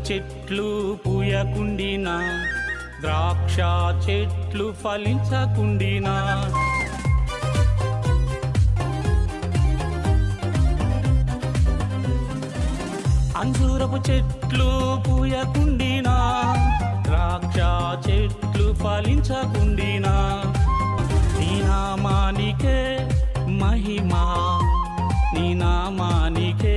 చెట్లు పూయకుండినా ద్రాక్ష చెట్లు ఫలించకుండినా అంజూరపు చెట్లు పూయకుండినా ద్రాక్ష చెట్లు ఫలించకుండినా నీ నామానికే మహిమా నీ నామానికే